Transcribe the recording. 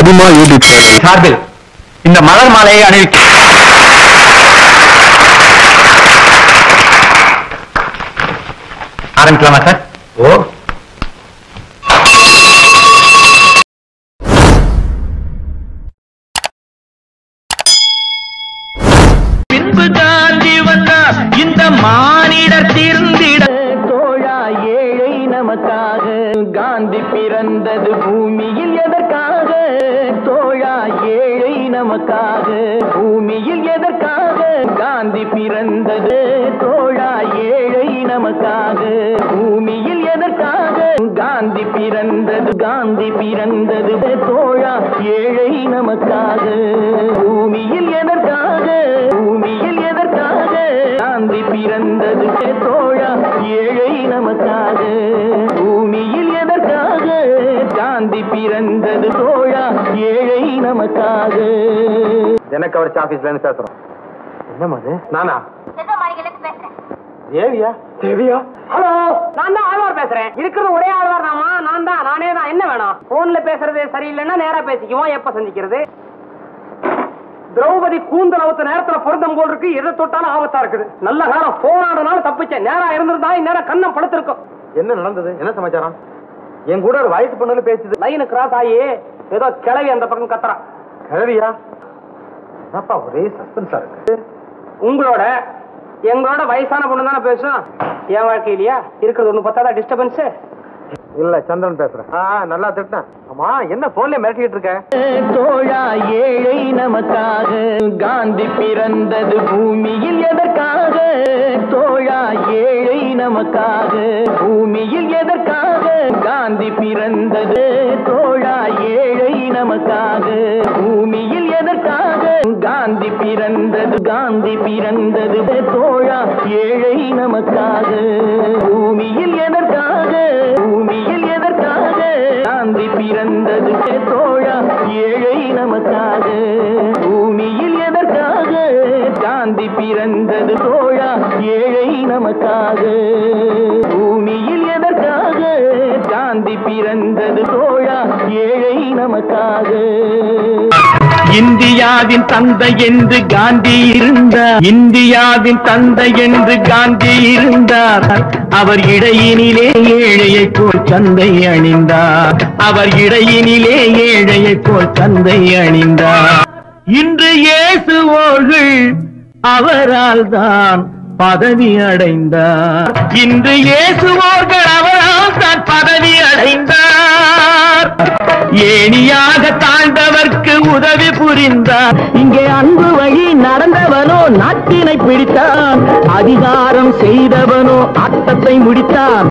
அதிகமா யூடியூப் சார்பில் இந்த மலர் மாலையை அணிவிக்க ஆரம்பிக்கலாமா சார்? ஓ, பின்பு காந்தி வந்தார் இந்த மானிடர் தீர்ந்திட. தோழா ஏழை நமக்காக காந்தி பிறந்தது பூமியில் எதற்காக? தோழா ஏழை நமக்காக பூமியில் எதற்காக? காந்தி பிறந்தது தோழா ஏழை நமக்காக பூமியில் எதற்காக? காந்தி பிறந்தது காந்தி பிறந்தது தோழா ஏழை நமக்காக பூமியில் எதற்காக? பூமியில் எதற்காக? காந்தி பிறந்தது தோழா ஏழை நமக்காக பூமியில் எதற்காக? காந்தி பிறந்தது தோழா ஏழை நமக்காக. எனக்கு அவர் ஆபீஸ்ல இருந்து பேசுறோம். என்னமா அது? நானா தேவியா? தேவியா? ஹலோ, நான் தான் ஆழ்வார் பேசுறேன். இருக்கிறது ஒரே ஆழ்வார் நாமா, நானே தான். என்ன வேணும்? போன்ல பேசுறது சரியில்லைன்னா நேரா பேசிக்குவோம். எப்ப சந்திக்கிறது? திரௌபதி கூந்தல் அவுத்த நேரத்துல பொருத்தம் போல் இருக்கு. எதை தொட்டாலும் ஆபத்தா இருக்குது. நல்ல காலம் போனாலும் தப்பிச்சேன். நேரா இருந்திருந்தா இந்நேரம் கண்ணம் படுத்திருக்கும். என்ன நடந்தது? என்ன சமாச்சாரம்? என் கூட ஒரு வயசு பொண்ணு பேசுது. லைனு கிராஸ் ஆகி ஏதோ கிளவி அந்த பக்கம் கத்துறா. கிளவியா? அப்பா ஒரே சஸ்பென்ஸா இருக்கு. உங்களோட எங்களோட வயசான பொண்ணு தானே பேசும். என் வாழ்க்கையிலயா இருக்கிறது ஒண்ணு பத்தாதா டிஸ்டர்பன்ஸ்? இல்ல, சந்திரன் பேசுறேன். நல்லா திட்டினேன். ஆமா, என்ன போன்ல மிரட்டிட்டு இருக்க? தோழா ஏழை நமக்காக காந்தி பிறந்தது பூமியில் எதற்காக? தோழா ஏழை நமக்காக பூமியில் எதற்காக? காந்தி பிறந்தது தோழா ஏழை நமக்காக பூமியில் எதற்காக? காந்தி பிறந்தது காந்தி பிறந்தது தோழா ஏழை நமக்காக பூமியில் எதற்காக? பூமியில் எதற்காக? காந்தி பிறந்தது தோழா ஏழை நமக்காக பூமியில் எதற்காக? காந்தி பிறந்தது தோழா ஏழை நமக்காக பூமியில் எதற்காக? காந்தி பிறந்தது தோழா ஏழை நமக்காக. இந்தியாவின் தந்தை என்று காந்தி இருந்தார். இந்தியாவின் தந்தை என்று காந்தி இருந்தார். அவர் இடையினிலே ஏழையை போல் சந்தை அணிந்தார். அவர் இடையினிலே ஏழையை போல் சந்தை அணிந்தார். இன்று இயேசுவோர்கள் அவரால் தான் பதவி அடைந்தார். இன்று இயேசுவோர்கள் அவரால் தான் பதவி அடைந்தார். ஏணியாக தாழ்ந்தவர்க்கு உதவி புரிந்தார். இங்கே அன்பு வழி நடந்தவனோ நாட்டினை பிடித்தான். அதிகாரம் செய்தவனோ ஆட்டத்தை முடித்தான்.